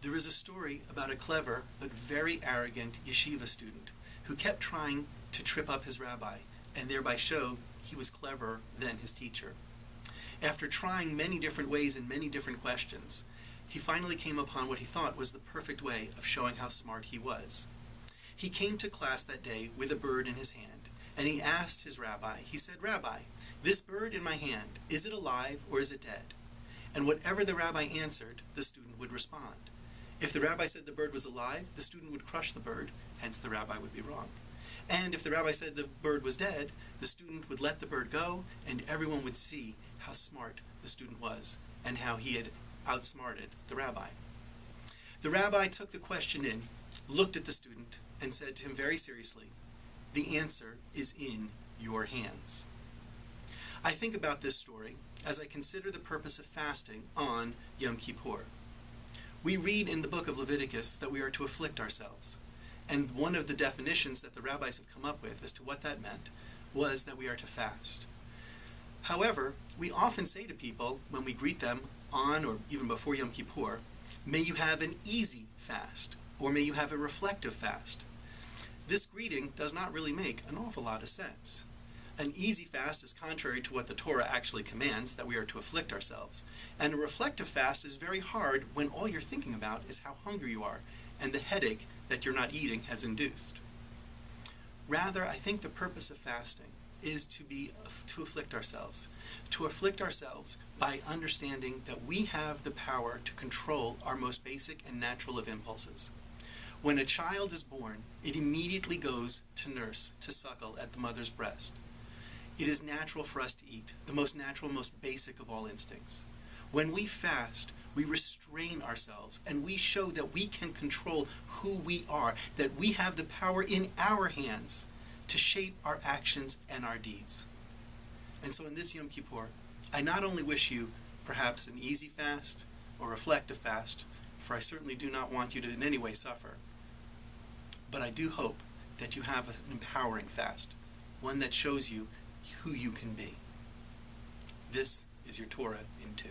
There is a story about a clever but very arrogant yeshiva student who kept trying to trip up his rabbi and thereby show he was cleverer than his teacher. After trying many different ways and many different questions, he finally came upon what he thought was the perfect way of showing how smart he was. He came to class that day with a bird in his hand, and he asked his rabbi, he said, "Rabbi, this bird in my hand, is it alive or is it dead?" And whatever the rabbi answered, the student would respond. If the rabbi said the bird was alive, the student would crush the bird, hence the rabbi would be wrong. And if the rabbi said the bird was dead, the student would let the bird go, and everyone would see how smart the student was and how he had outsmarted the rabbi. The rabbi took the question in, looked at the student, and said to him very seriously, "The answer is in your hands." I think about this story as I consider the purpose of fasting on Yom Kippur. We read in the book of Leviticus that we are to afflict ourselves. And one of the definitions that the rabbis have come up with as to what that meant was that we are to fast. However, we often say to people when we greet them on or even before Yom Kippur, "May you have an easy fast," or "May you have a reflective fast." This greeting does not really make an awful lot of sense. An easy fast is contrary to what the Torah actually commands, that we are to afflict ourselves. And a reflective fast is very hard when all you're thinking about is how hungry you are and the headache that you're not eating has induced. Rather, I think the purpose of fasting is to afflict ourselves by understanding that we have the power to control our most basic and natural of impulses. When a child is born, it immediately goes to nurse, to suckle at the mother's breast. It is natural for us to eat, the most natural, most basic of all instincts. When we fast, we restrain ourselves and we show that we can control who we are, that we have the power in our hands to shape our actions and our deeds. And so in this Yom Kippur, I not only wish you perhaps an easy fast or reflective fast, for I certainly do not want you to in any way suffer, but I do hope that you have an empowering fast, one that shows you who you can be. This is your Torah in 2.